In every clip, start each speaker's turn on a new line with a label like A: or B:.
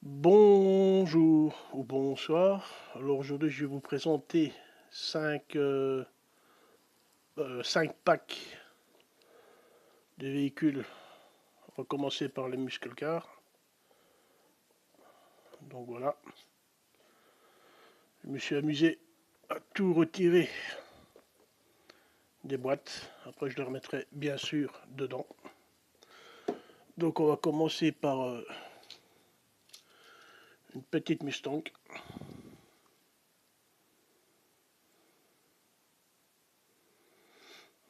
A: Bonjour ou bonsoir. Alors aujourd'hui je vais vous présenter 5 packs de véhicules. On va commencer par les muscle cars. Donc voilà. Je me suis amusé à tout retirer des boîtes. Après je les remettrai bien sûr dedans. Donc on va commencer par une petite Mustang.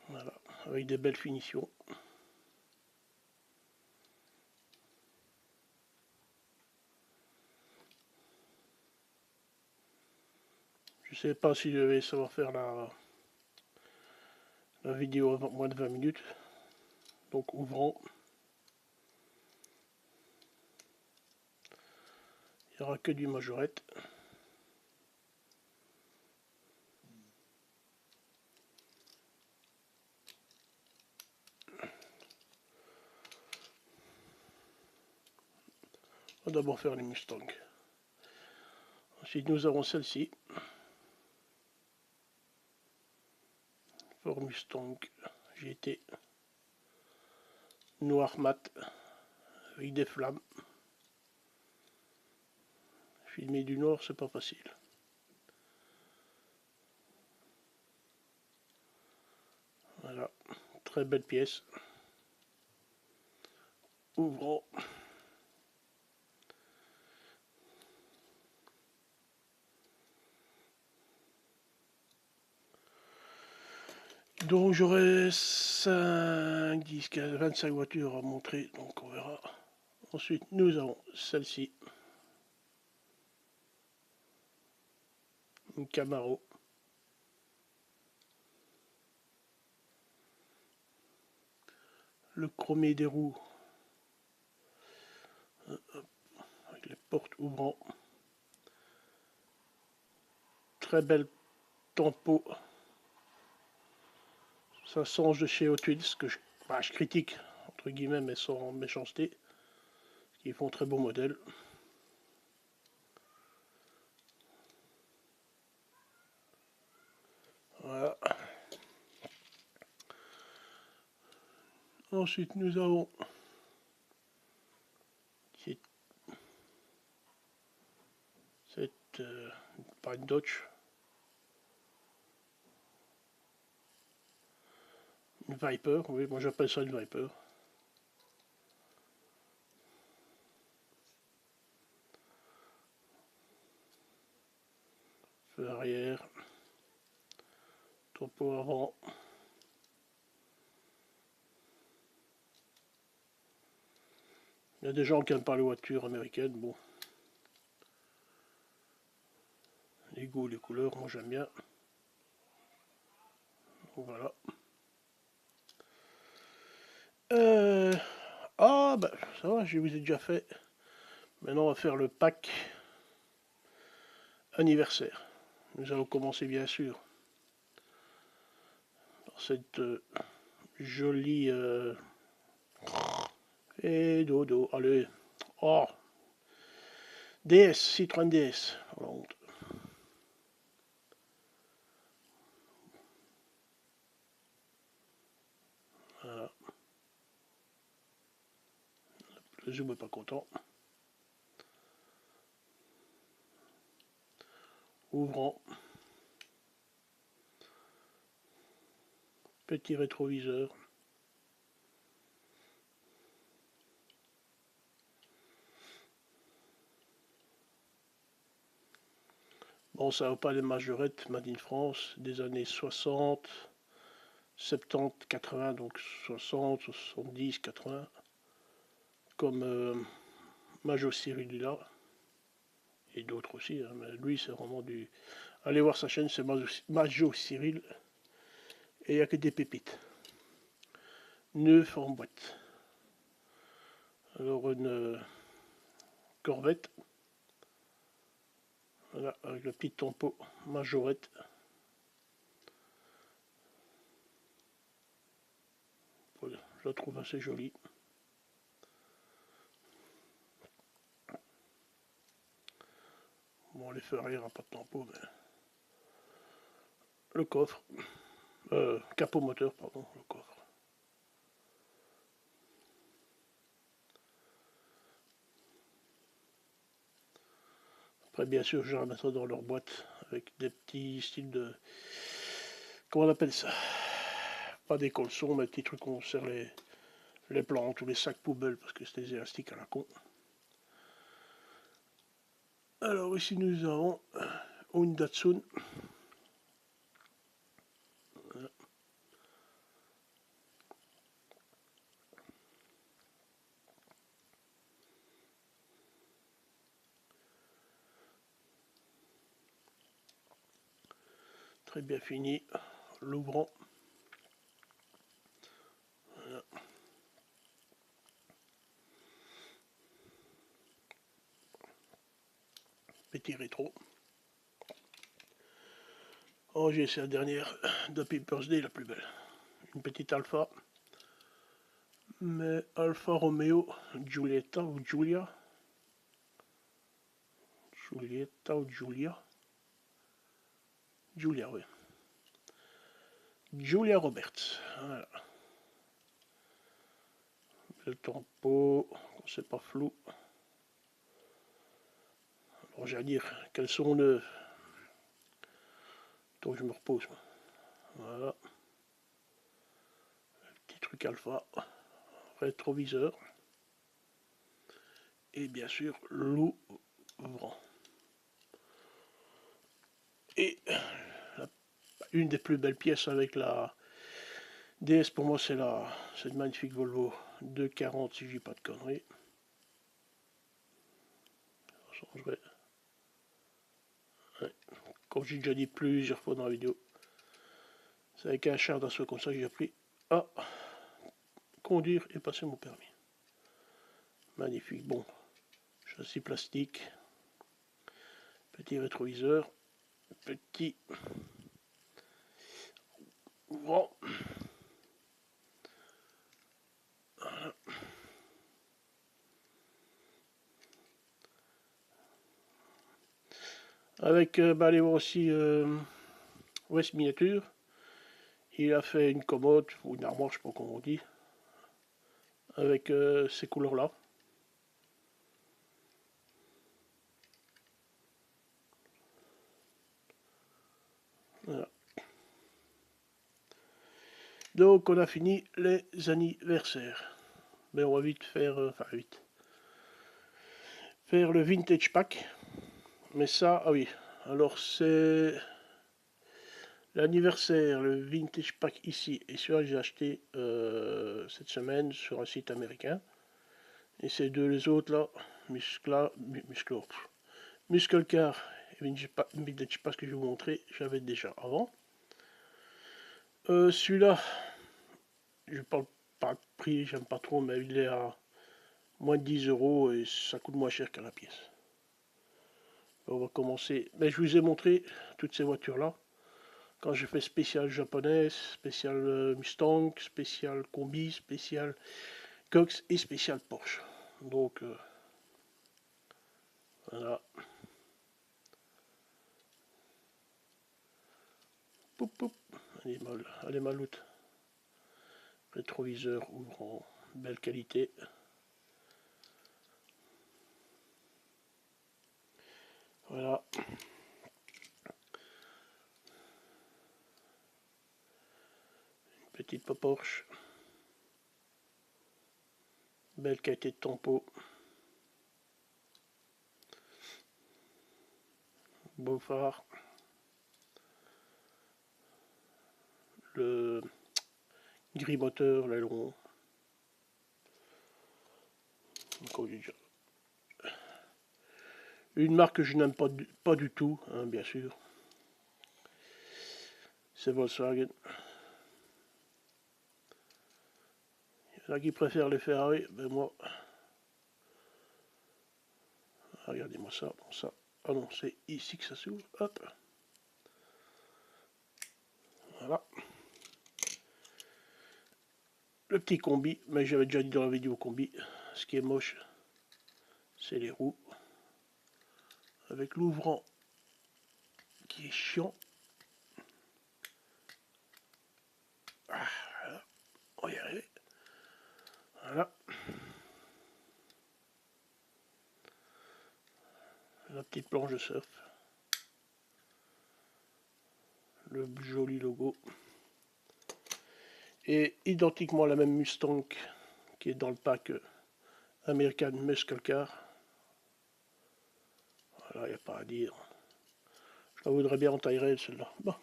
A: Voilà, avec des belles finitions. Je ne sais pas si je vais savoir faire la vidéo avant moins de 20 minutes. Donc ouvrons. Il n'y aura que du majorette. On va d'abord faire les Mustangs. Ensuite nous avons celle-ci. Ford Mustang GT. Noir mat. Avec des flammes. Filmer du noir c'est pas facile. Voilà. Très belle pièce. Ouvrons. Donc j'aurai 5, 10, 15, 25 voitures à montrer, donc on verra. Ensuite nous avons celle-ci, une Camaro. Le chromé des roues, avec les portes ouvrant. Très belle tempo. Ça change de chez Hot Wheels, que je critique, entre guillemets, mais sans méchanceté. Ils font très beau modèle. Voilà. Ensuite, nous avons cette pas une Dodge, une Viper. Oui, moi j'appelle ça une Viper. Feu arrière, topo avant. Il y a des gens qui n'aiment pas les voitures américaines. Bon, les goûts, les couleurs, moi j'aime bien. Donc, voilà. Ah bah ça va, je vous ai déjà fait. Maintenant on va faire le pack anniversaire. Nous allons commencer bien sûr par cette jolie et dodo. Allez, oh, DS, Citroën DS. Voilà. Le zoom n'est pas content. Ouvrant. Petit rétroviseur. Bon, ça va pas les majorettes Made in France des années 60, 70, 80, donc 60, 70, 80, comme Majo Cyril là, et d'autres aussi, hein, mais lui c'est vraiment du... Allez voir sa chaîne, c'est Majo Cyril, et il n'y a que des pépites. Neuf en boîte. Alors une Corvette, voilà, avec le petit tempo majorette. Voilà, je la trouve assez jolie. Bon, les feux arrière, pas de tampon, mais... Le coffre. Capot moteur, pardon, le coffre. Après, bien sûr, je remettrai dans leur boîte avec des petits styles de... Comment on appelle ça? Pas des colsons, mais des petits trucs où on sert les plantes ou les sacs poubelles parce que c'est des élastiques à la con. Alors ici nous avons une Datsun. Voilà. Très bien fini, l'ouvrant. Voilà. Petit rétro. Oh, j'ai essayé la dernière de Pepper's Day, la plus belle. Une petite Alpha. Mais Alfa Romeo Giulietta ou Giulia. Giulietta ou Giulia. Giulia, oui. Julia Roberts. Voilà. Le tempo, c'est pas flou. Alors j'ai à dire qu'elles sont neuves. Donc je me repose. Voilà. Petit truc alpha. Rétroviseur. Et bien sûr l'ouvrant. Et une des plus belles pièces avec la DS pour moi c'est cette magnifique Volvo 240 si je dis pas de conneries. Ça changerait. Ouais. Comme j'ai déjà dit plusieurs fois dans la vidéo. C'est avec un char d'assaut comme ça que j'ai appris à conduire et passer mon permis. Magnifique. Bon, châssis plastique, petit rétroviseur, petit ouvrant. Voilà. Avec, allez voir aussi West Miniature. Il a fait une commode, ou une armoire, je sais pas comment on dit, avec ces couleurs-là. Voilà. Donc on a fini les anniversaires. Mais on va vite faire, enfin vite, faire le vintage pack. Mais ça, ah oui, alors c'est l'anniversaire, le vintage pack ici, et celui-là j'ai acheté cette semaine sur un site américain. Et ces deux les autres là, Muscle Car et Vintage Pack que je vais vous montrer, j'avais déjà avant. Celui-là, je parle pas de prix, j'aime pas trop, mais il est à moins de 10 € et ça coûte moins cher qu'à la pièce. On va commencer. Mais je vous ai montré toutes ces voitures là. Quand j'ai fait spécial japonaise, spécial Mustang, spécial combi, spécial Cox et spécial Porsche. Donc voilà. Poup, poup. Elle est maloute. Rétroviseur ouvrant, belle qualité. Voilà. Une petite Porsche. Belle qualité de tempo. Beau phare. Le gris moteur, l'aileron. Une marque que je n'aime pas du tout, hein, bien sûr. C'est Volkswagen. Il y en a qui préfèrent les Ferrari, mais moi... Regardez-moi ça, bon ça. Ah non, c'est ici que ça s'ouvre. Hop. Voilà. Le petit combi, mais j'avais déjà dit dans la vidéo combi, ce qui est moche, c'est les roues. Avec l'ouvrant qui est chiant. Ah, voilà. On va y arriver. Voilà. La petite planche de surf. Le joli logo. Et identiquement la même Mustang qui est dans le pack American Muscle Car. Voilà, il n'y a pas à dire. Je la voudrais bien en taille réelle celle-là. Bon.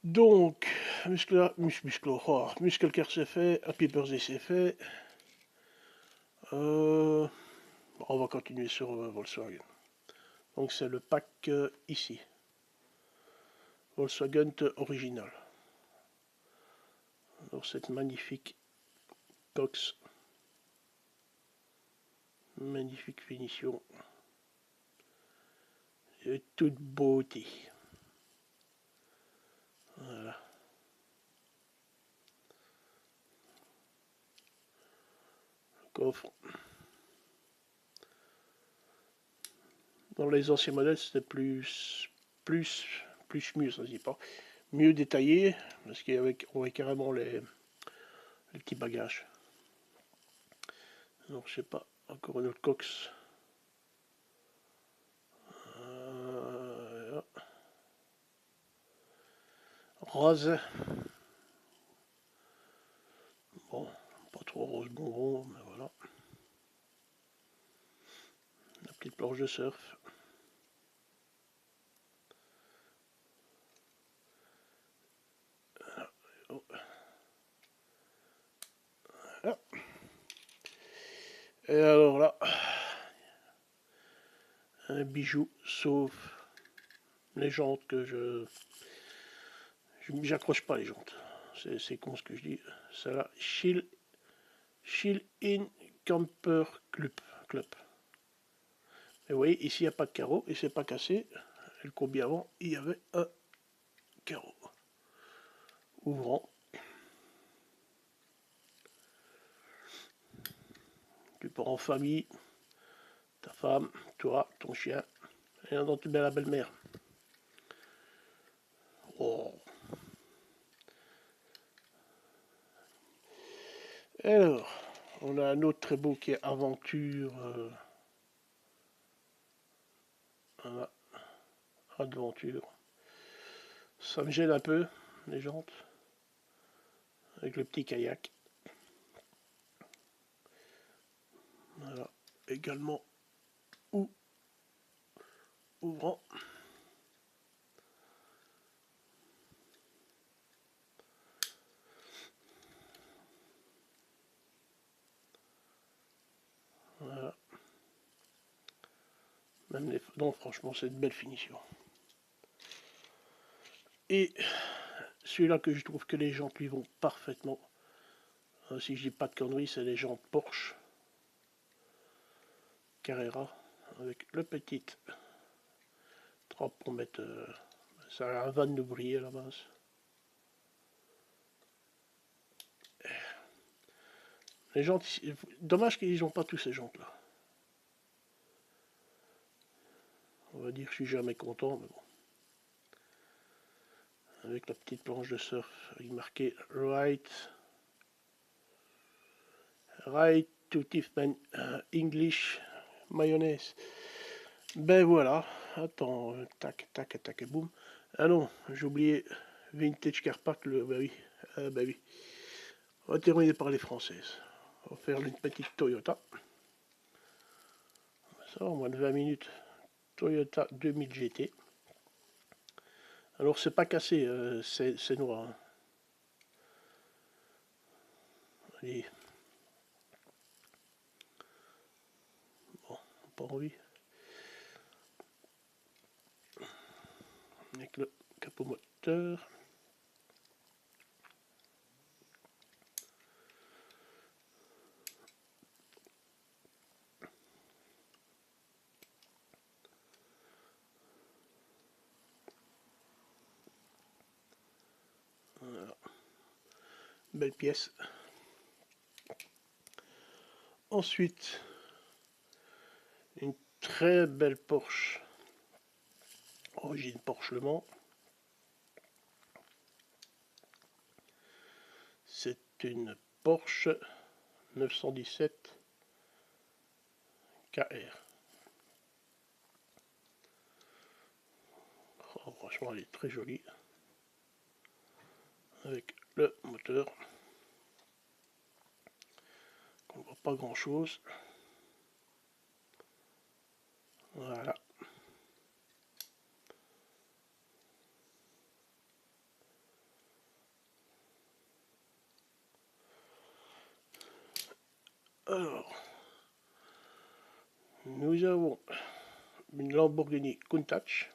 A: Donc, Muscle Car c'est fait, Happy Birthday c'est fait. On va continuer sur Volkswagen. Donc c'est le pack ici. Volkswagen original. Alors cette magnifique Cox. Magnifique finition. Et toute beauté. Voilà. Le coffre. Dans les anciens modèles, c'était plus mieux, ça se dit pas. Mieux détaillé, parce qu'il y avait, on voit carrément les petits bagages. Alors je sais pas, encore une autre Cox. Rose. Bon, pas trop rose bonbon, mais voilà. La petite planche de surf. Voilà. Et alors là, un bijou, sauf les jantes que j'accroche pas les jantes. C'est con ce que je dis. C'est la Chill In Camper Club. Et vous voyez, ici il n'y a pas de carreau et c'est pas cassé. Et le combi avant, il y avait un carreau. Ouvrant. Tu pars en famille, ta femme, toi, ton chien, et dans tu mets la belle-mère. Oh. Alors, on a un autre très beau qui est Aventure. Voilà, Aventure. Ça me gêne un peu, les jantes, avec le petit kayak. Voilà, également ouvrant. Voilà. Même les... Non, franchement, c'est une belle finition. Et celui-là que je trouve que les jantes lui vont parfaitement. Si je dis pas de conneries, c'est les jantes Porsche Carrera avec le petit trappe pour mettre. C'est un van d'ouvrier à la base. Les jantes, dommage qu'ils n'ont pas tous ces jantes là. On va dire que je suis jamais content, mais bon. Avec la petite planche de surf, avec marqué Right to Tiffman English mayonnaise. Ben voilà, attends, tac, tac, tac, et boum. Ah non, j'ai oublié Vintage Car Park, bah oui, bah oui. On va terminer par les françaises. On va faire une petite Toyota. Ça, en moins de 20 minutes. Toyota 2000 GT. Alors c'est pas cassé, c'est noir. Hein. Allez. Bon, pas envie. Avec le capot moteur. Voilà. Belle pièce. Ensuite, une très belle Porsche origine Porsche Le Mans. C'est une Porsche 917 KR. Oh, franchement, elle est très jolie. Avec le moteur. On ne voit pas grand chose. Voilà. Alors, nous avons une Lamborghini Countach.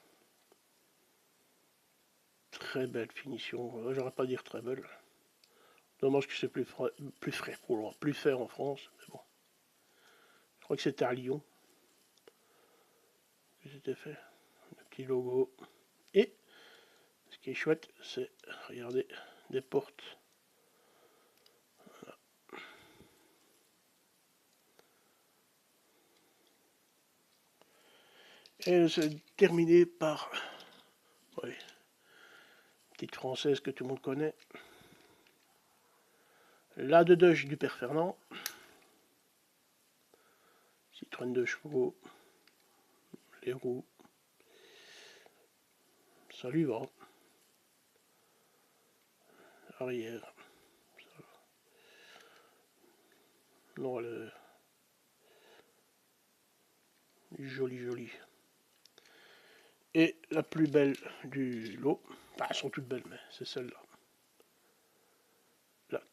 A: Très belle finition. J'aurais pas dire très belle. Dommage que c'est plus fer en France. Mais bon. Je crois que c'était à Lyon que c'était fait. Le petit logo. Et ce qui est chouette, c'est, regardez, des portes. Voilà. Et c'est terminé par, oui, petite française que tout le monde connaît, la de Dodge du père Fernand, Citroën 2 chevaux, les roues, ça lui va, arrière, non, elle est jolie. Et la plus belle du lot, enfin, elles sont toutes belles, mais c'est celle-là. La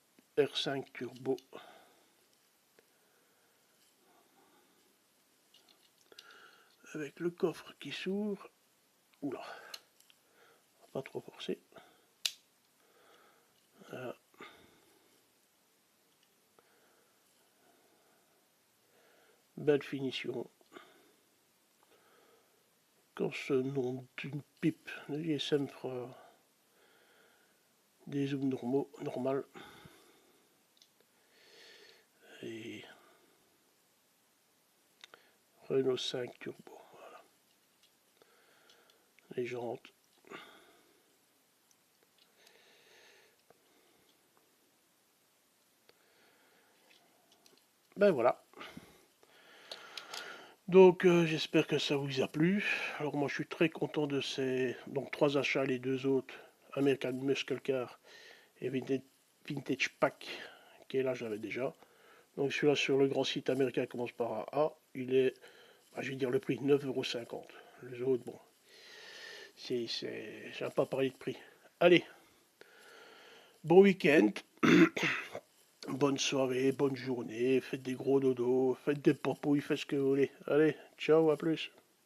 A: R5 Turbo. Avec le coffre qui s'ouvre. Oula, pas trop forcer. Voilà. Belle finition. Quand ce nom d'une pipe de GSM fera des zooms normaux. Et Renault 5 Turbo. Voilà. Les jantes. Ben voilà. Donc j'espère que ça vous a plu. Alors moi je suis très content de ces donc 3 achats, les 2 autres, American Muscle Car et Vintage Pack, qui est là j'avais déjà. Donc celui-là sur le grand site américain commence par un A, il est, je vais dire le prix 9,50 €. Les autres, bon, j'aime pas parler de prix. Allez, bon week-end, bonne soirée, bonne journée, faites des gros dodos, faites des papouilles, faites ce que vous voulez. Allez, ciao, à plus.